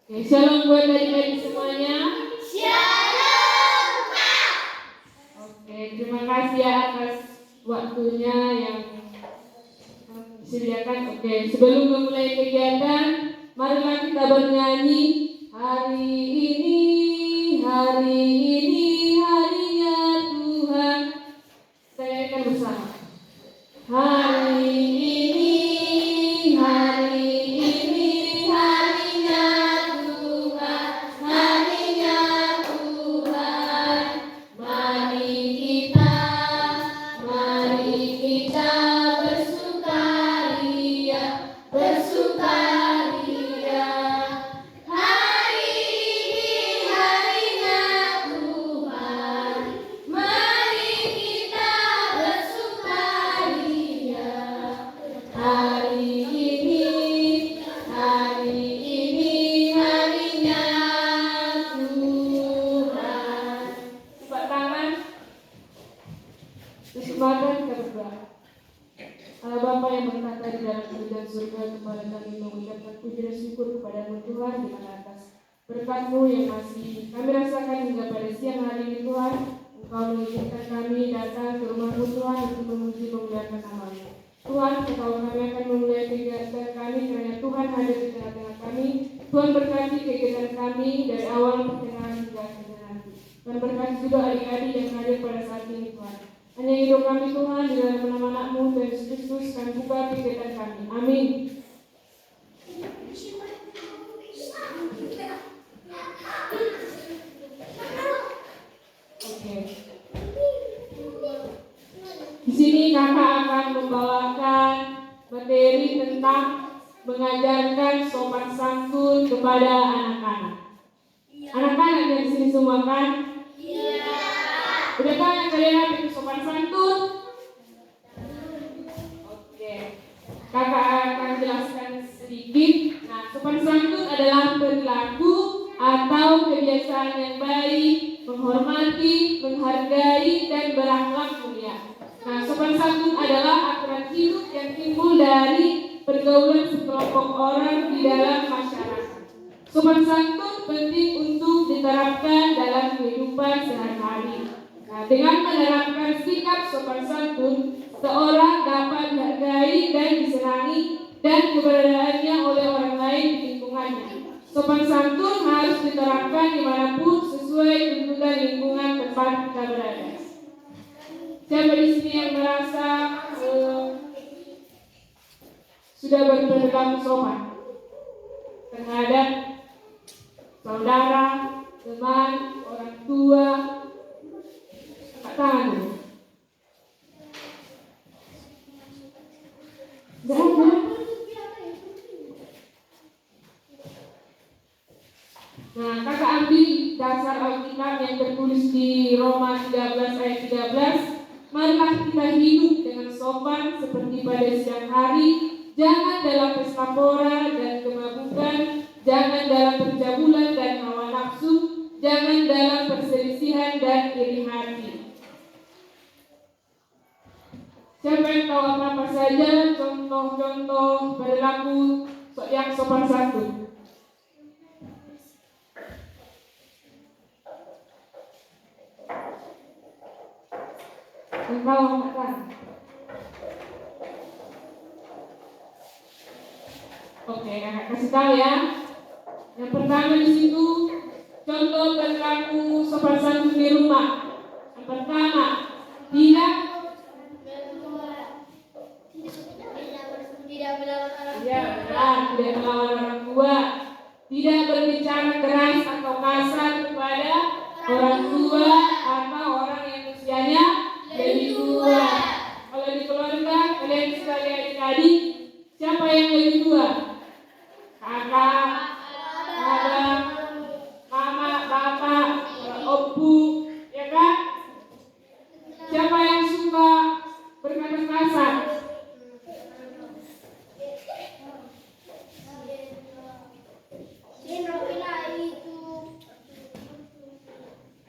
Oke, shalom buat adik-adik semuanya. Shalom, Kak. Oke, terima kasih ya atas waktunya yang disediakan. Oke, sebelum memulai kegiatan, marilah kita bernyanyi. Hari ini harinya Tuhan. Saya akan bersama. Hari ini harinya Tuhan, harinya Tuhan. Mari kita bersukaria. Hari ini harinya Tuhan, mari kita bersukaria. Hari ini harinya Tuhan. Tepuk tangan. Kesempatan kita berdoa. Allah Bapa yang berkata di dalam kerajaan surga, kepada kami mengucapkan puji dan syukur kepada-Mu Tuhan di mana atas berkat-Mu yang masih kami rasakan hingga pada siang hari ini Tuhan. Engkau mengizinkan kami datang ke rumah-Mu Tuhan untuk memuji memuliakan nama-Mu. Tuhan, Engkau kami akan memulai kegiatan kami karena Tuhan hadir di tengah-tengah kami. Tuhan berkati kegiatan kami dari awal pertengahan hingga akhir nanti. Tuhan berkati juga adik-adik yang hadir pada saat ini Tuhan. Hanya hidup kami Tuhan di dalam nama anak-Mu dan Yesus Kristus kami buka kegiatan kami. Amin. Oke. Di sini kakak akan membawakan materi tentang mengajarkan sopan santun kepada anak-anak. Anak-anak yang di sini semua kan? Udah kan kalian itu sopan santun? Oke. Kakak akan jelaskan sedikit. Nah, sopan santun adalah perilaku atau kebiasaan yang baik, menghormati, menghargai, dan berakhlak mulia. Nah, sopan santun adalah aturan hidup yang timbul dari pergaulan sekelompok orang di dalam masyarakat. Sopan santun penting untuk diterapkan dalam kehidupan sehari-hari. Nah, dengan menerapkan sikap sopan santun, seorang dapat dihargai dan disenangi dan keberadaannya oleh orang lain di lingkungannya. Sopan santun harus diterapkan dimanapun sesuai tuntutan lingkungan tempat kita berada. Siapa di sini yang merasa sudah berperilaku sopan terhadap saudara, teman, orang tua? Tangan dulu. Gak ada. Nah, kakak ambil dasar Alkitab yang tertulis di Roma 13 ayat 13. Marilah kita hidup dengan sopan seperti pada siang hari. Jangan dalam pesta pora dan kemabukan. Jangan dalam pencabulan dan hawa nafsu. Jangan dalam perselisihan dan iri hati. Siapa yang tahu apa saja contoh-contoh perilaku yang sopan santun? Engkau akan. Oke, kakak kasih tahu ya. Yang pertama di situ contoh perilaku sopan santun di rumah. Yang pertama, tidak melawan orang tua, tidak berbicara keras atau kasar kepada orang tua atau orang yang usianya lebih tua. Kalau di keluarga kalian sebagai adik-adik, siapa yang lebih tua? Kakak, abang, mama, bapak, opu, ya kan? Siapa yang suka berkata kasar?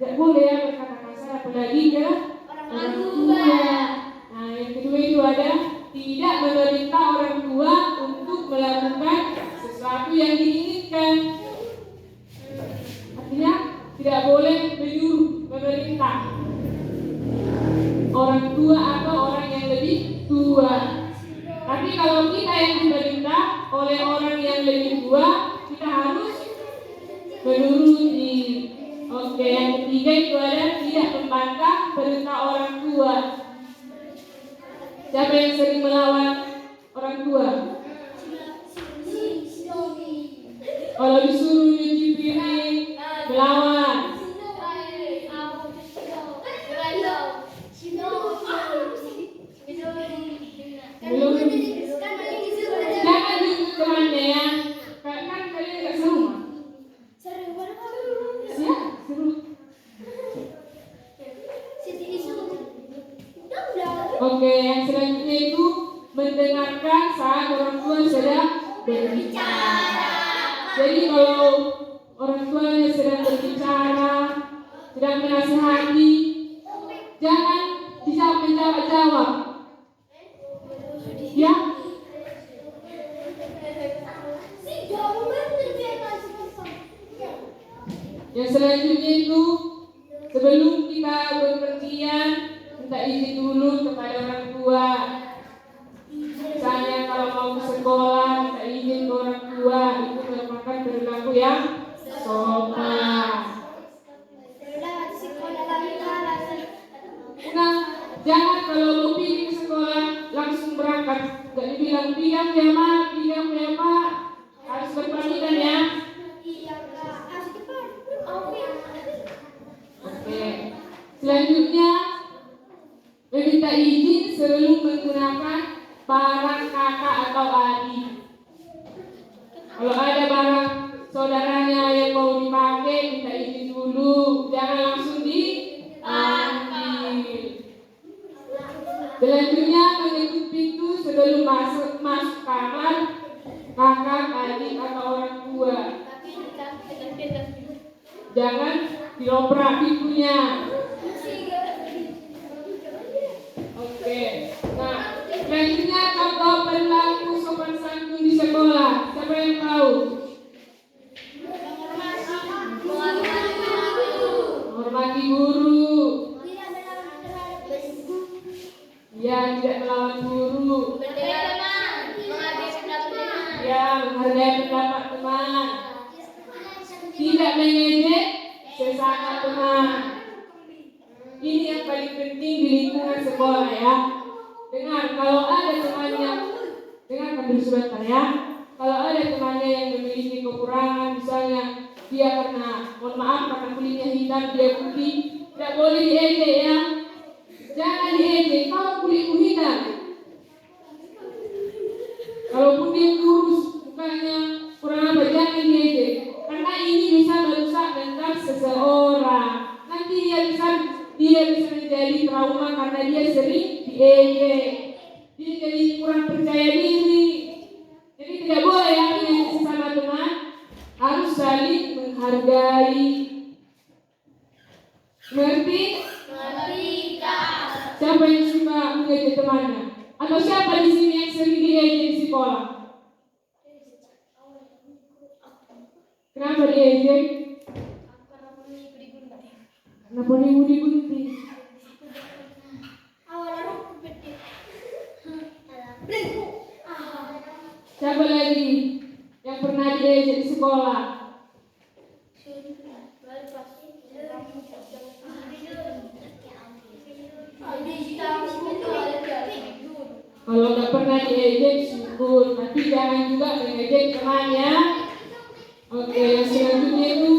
Gak boleh ya berkata kasar, apalagi ya orang tua. Nah, yang kedua itu ada tidak memerintah orang tua untuk melakukan sesuatu yang diinginkan. tidak boleh menyuruh, memerintah orang tua atau orang yang lebih tua. Tapi kalau kita yang diperintah oleh orang yang lebih tua, kita harus menuruti. Oke, yang ketiga itu ada tidak membantah perintah orang tua. Siapa yang sering melawan orang tua? Kalau disuruh nyuci piring, melawan. Belum. Jangan duduk temannya ya. Kan kalian nggak serumah. Ya, seru. Oke, yang selanjutnya itu mendengarkan saat orang tua sedang berbicara. Jadi kalau orang tuanya sedang berbicara, sedang menasihati, jangan bisa menjawab-jawab. Ya. Yang selanjutnya itu sebelum kita berpergian minta izin dulu kepada orang tua. Misalnya kalau mau ke sekolah minta izin ke orang tua, itu merupakan perilaku yang sopan. Nah, jangan kalau mau pergi ke sekolah langsung berangkat, gak dibilang diam ya mak, harus berpamitan ya. Oke, selanjutnya meminta izin sebelum menggunakan barang kakak atau adik. Kalau ada barang saudaranya yang mau dipakai, minta izin dulu, jangan langsung diambil. Selanjutnya mengetuk pintu sebelum masuk kamar kakak, adik atau orang tua. Jangan diloprak pintunya. Oke. Nah, selanjutnya contoh perilaku sopan santun di sekolah. Siapa yang tahu? Menghormati guru. Ya, tidak melawan guru. Ya, menghargai pendapat teman. Tidak mengejek sesama teman. Ini yang paling penting di lingkungan sekolah ya. Dengar, kalau ada temannya, dengarkan dulu sebentar ya. Kalau ada temannya yang memiliki kekurangan, misalnya dia karena, mohon maaf, karena kulitnya hitam, dia putih, tidak boleh diejek ya. Jangan diejek, kau kulitmu hitam. Kalaupun dia kurus, mukanya kurang apa, jangan diejek. Karena ini bisa merusak mental seseorang. Nanti dia bisa menjadi trauma karena dia sering diejek. Dia jadi kurang percaya diri. Jadi tidak boleh ya dengan sesama teman, harus saling menghargai. Mengerti? Siapa yang suka mengejek temannya? Atau siapa di sini yang sering diejek di sekolah? Kenapa diejek? Kenapa digunting? Siapa lagi yang pernah diejek di sekolah? Kalau nggak pernah diejek, syukur. Tapi jangan juga mengejek temannya. Oke, yang selanjutnya itu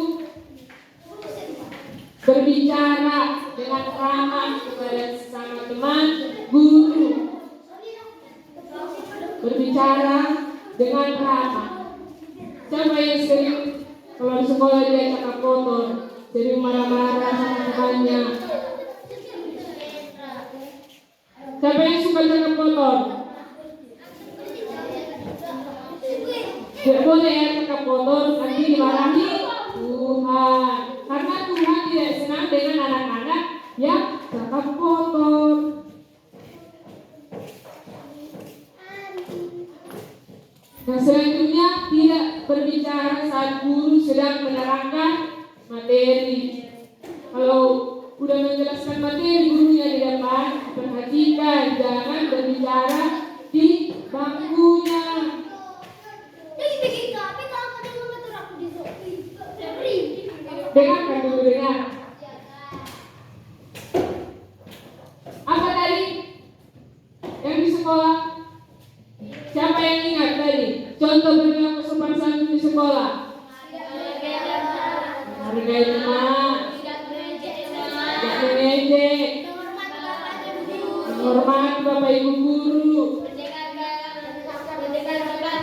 berbicara dengan ramah kepada sesama teman, guru. Berbicara dengan ramah. Siapa yang sering kalau di sekolah dia cakap kotor, sering marah-marah sama temannya? Siapa yang suka cakap kotor? Tidak boleh ya cakap kotor, nanti dimarahi Tuhan. Karena Tuhan tidak senang dengan anak-anak yang cakap kotor. Nah, selanjutnya tidak berbicara saat guru sedang menerangkan materi. Kalau udah menjelaskan materi gurunya di depan, perhatikan jangan berbicara di bangkunya. Dengarkan dulu, dengar. Apa tadi yang di sekolah? Siapa yang ingat tadi? Contoh perilaku sopan santun di sekolah. Hargai teman, tidak mengejek, menghormati bapak ibu guru, mendengarkan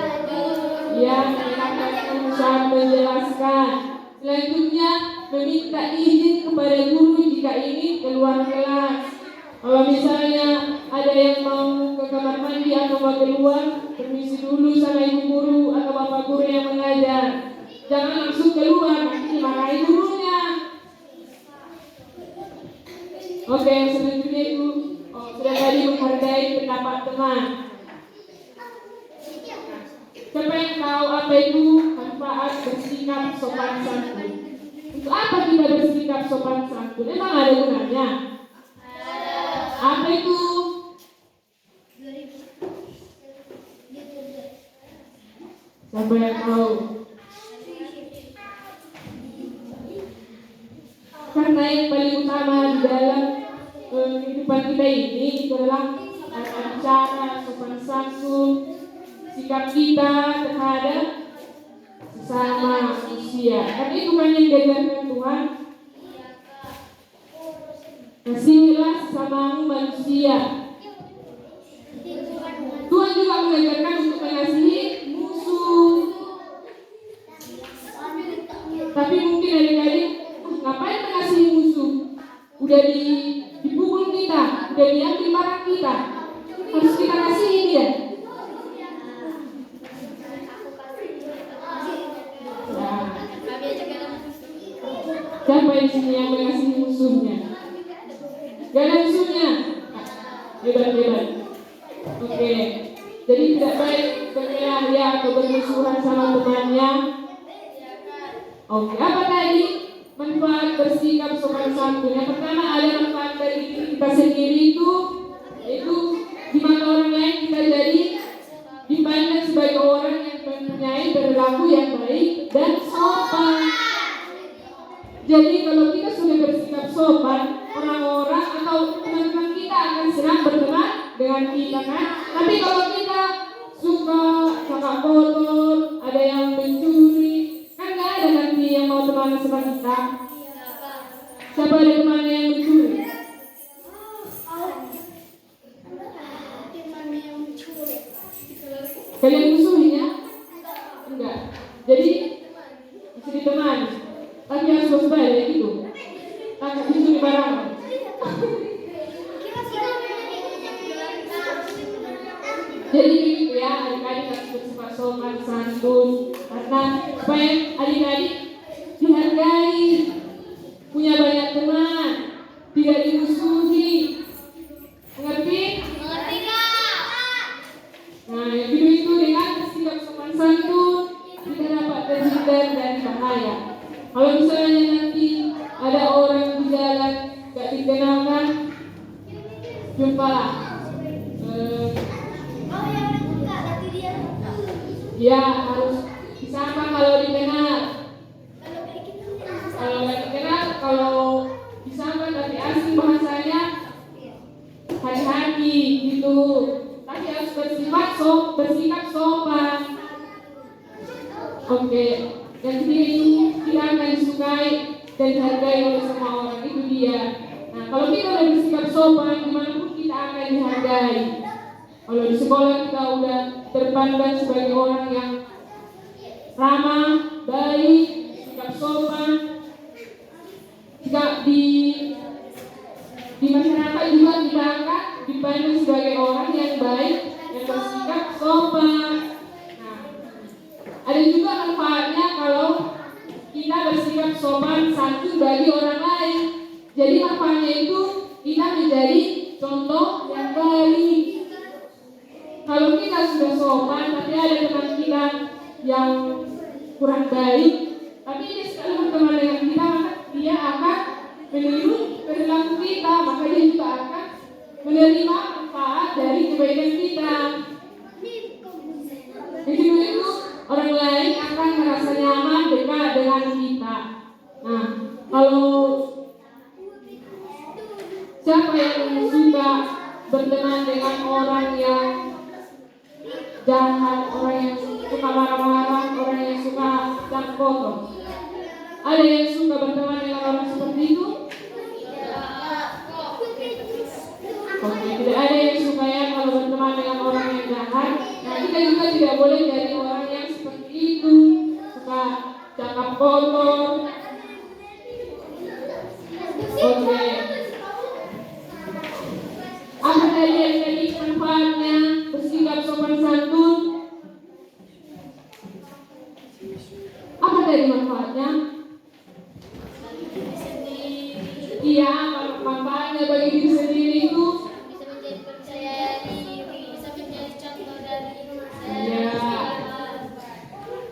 saat menjelaskan. Selanjutnya meminta izin kepada guru jika ingin keluar kelas. Kalau misalnya ada yang mau ke kamar mandi atau mau keluar, permisi dulu sama ibu guru atau bapak guru yang mengajar. Jangan langsung keluar, nanti dimarahi gurunya. Oke, selanjutnya itu sudah tadi menghargai pendapat teman. Siapa yang tahu apa itu manfaat bersikap sopan santun? Untuk apa kita bersikap sopan santun? Emang ada gunanya? Apa itu? Siapa yang tahu? Karena yang paling utama di dalam kehidupan kita ini itu adalah cara sopan santun, sikap kita terhadap sesama manusia. Karena itu kan yang diajarkan Tuhan. Kasihilah sesamamu manusia. Tuhan juga mengajarkan untuk mengasihi musuh. Tapi mungkin adik-adik, ngapain mengasihi musuh? Udah dipukul kita, udah diambil barang kita, harus kita kasihi dia. Siapa di sini yang mengasihi musuhnya? Gak ada musuhnya. Hebat. Oke. Jadi tidak baik berkelahi atau bermusuhan sama temannya. Oke. Apa tadi manfaat bersikap sopan santun? Yang pertama ada manfaat dari diri kita sendiri itu di mata orang lain kita jadi dipandang sebagai orang yang mempunyai perilaku yang baik dan sopan. Jadi kalau kita sudah bersikap sopan, orang-orang atau teman-teman kita akan senang berteman dengan kita kan. Tapi kalau kita suka cakap kotor, ada yang mencuri, kan gak ada nanti yang mau teman sama kita. Siapa ada teman yang mencuri? Kalian musuhinya? Enggak. Jadi bisa ditemani. Tapi harus waspada gitu. Takut dicuri barang. Jadi gitu ya, adik-adik harus bersifat sopan santun. Karena supaya adik-adik dihargai, punya banyak teman, tidak dimusuhi. Mengerti? Mengerti, Kak? Nah, yang kedua itu dengan bersikap sopan santun, kita dapat terhindar dari bahaya. Kalau misalnya nanti ada orang di jalan gak dikenalkan, jumpalah. Ya harus disapa kalau dikenal. Kalau gak dikenal, kalau disapa tapi asing bahasanya, hati-hati gitu. Tapi harus bersikap sopan. Oke. Dan ini kita akan disukai dan dihargai oleh semua orang, itu dia. Nah, kalau kita udah bersikap sopan, dimanapun kita akan dihargai. Kalau di sekolah kita udah terpandang sebagai orang yang ramah, baik, sikap sopan. Jika di masyarakat juga kita akan dipandang sebagai orang yang baik, yang bersikap sopan. Ada juga manfaatnya kalau kita bersikap sopan santun bagi orang lain. Jadi manfaatnya itu kita menjadi contoh yang baik. Kalau kita sudah sopan tapi ada teman kita yang kurang baik, tapi dia sekali berteman dengan kita, maka dia akan menerima manfaat dari kebaikan kita. Yang kedua itu orang lain akan merasa nyaman dekat dengan kita. Nah, kalau siapa yang suka berteman dengan orang yang jahat, orang yang suka marah-marah, orang yang suka kotor? Ada yang suka berteman dengan orang seperti itu? Oke, tidak ada yang suka ya kalau berteman dengan orang yang jahat. Nah, kita juga tidak boleh jadi orang yang seperti itu, suka cakap kotor. Oke. Apa tadi yang jadi manfaatnya bersikap sopan santun? Apa tadi manfaatnya? Iya, manfaatnya bagi diri sendiri itu bisa menjadi percaya diri, bisa menjadi contoh dari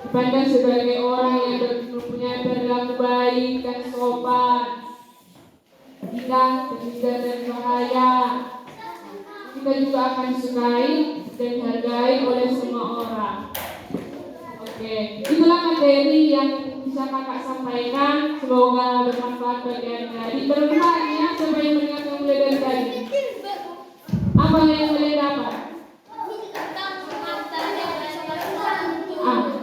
dipandang sebagai orang yang mempunyai perilaku baik dan sopan, tidak terhindar dari bahaya. Kita juga akan disukai dan dihargai oleh semua orang. Oke, itulah materi yang bisa kakak sampaikan. Semoga bermanfaat bagi adik-adik. Bermanfaatnya siapa yang mendengar yang mulai dari tadi? Apa yang boleh dapat?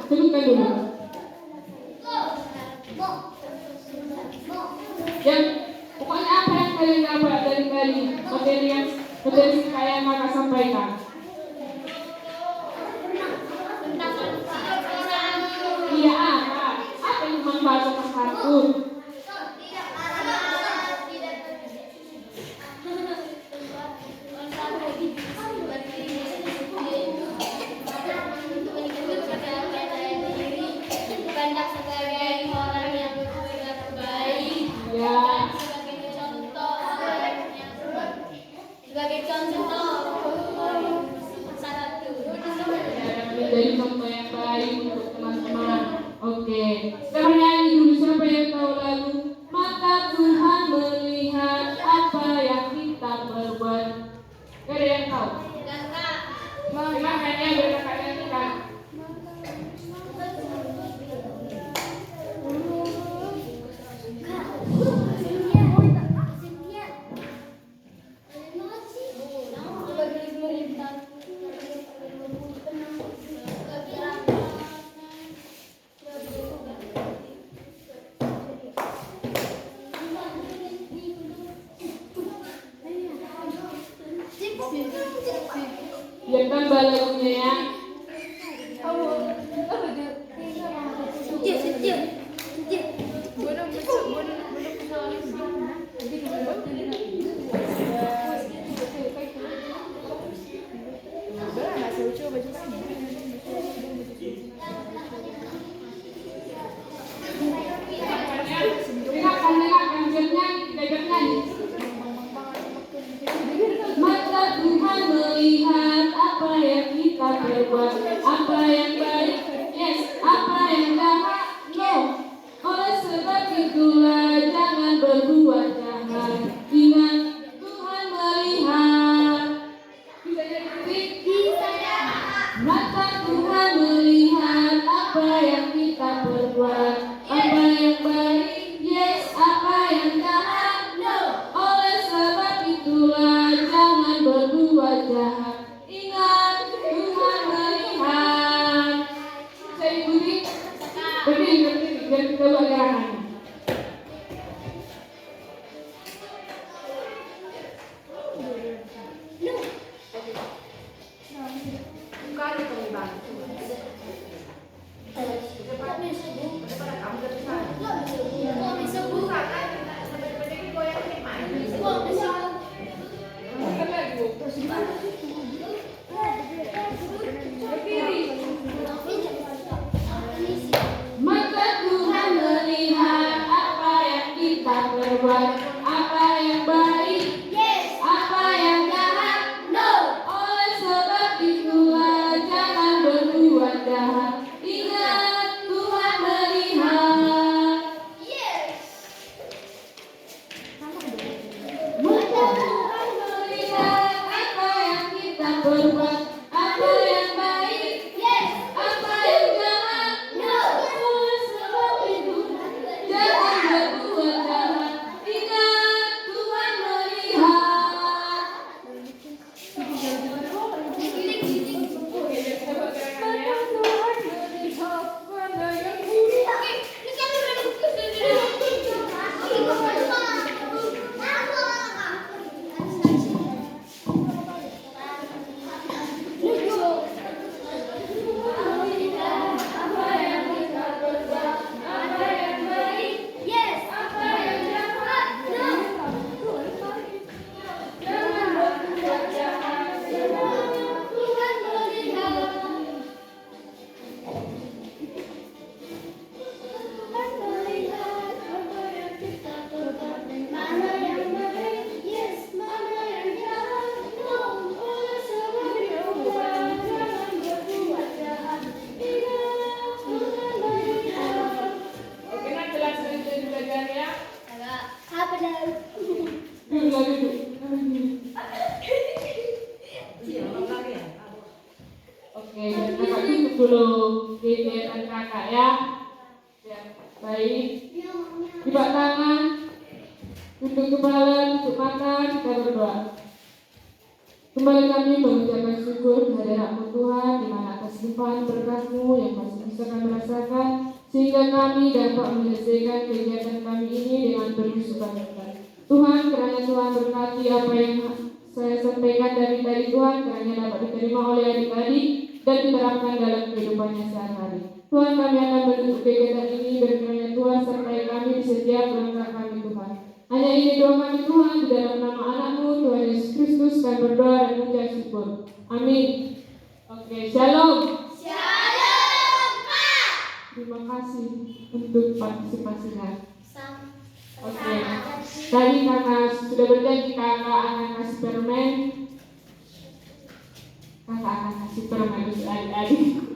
Sebutkan dulu. Yang pokoknya apa yang kalian dapat dari tadi materi yang kakak sampaikan? Iya, apa yang manfaat sopan santun? Jadi contoh yang baik untuk teman-teman. Oke, sekarang nyanyi dulu. Siapa yang tahu lagu Mata Tuhan melihat apa yang kita perbuat? Gak ada yang tahu? Silakan ya, berkata nyanyikan. Biar tambah lagunya ya. Mata Tuhan melihat apa yang kita perbuat, apa yang baik, yes, apa yang jahat, no. Oleh sebab itulah jangan berbuat jahat. Ingat Tuhan melihat. Bisa jadi? Bisa ya. Mata Tuhan melihat apa yang kita perbuat, apa yang baik, yes, apa yang jahat, no. Oleh sebab itulah jangan berbuat jahat. Ingat Tuhan melihat. Saya ikuti. Berdiri, biar kita buat gerakannya. Mata Tuhan melihat Baik. Lipat tangan, tunduk kepala, tutup mata, kita berdoa. Kembali kami mengucapkan syukur kehadirat-Mu Tuhan, di mana atas limpahan berkat-Mu yang masih bisa kami rasakan, sehingga kami dapat menyelesaikan kegiatan kami ini dengan penuh sukacita. Tuhan, kiranya Tuhan berkati apa yang saya sampaikan dari tadi Tuhan, kiranya dapat diterima oleh adik-adik dan diterapkan dalam kehidupannya sehari-hari. Tuhan, kami akan menutup kegiatan ini dan kiranya Tuhan sertai kami di setiap langkah kami Tuhan. Hanya ini doa kami Tuhan, di dalam nama anak-Mu Tuhan Yesus Kristus kami berdoa dan mengucap syukur. Amin. Oke, shalom. Terima kasih untuk partisipasinya. Oke, tadi kakak sudah berjanji kakak akan kasih permen. Kakak akan kasih permen untuk adik-adik.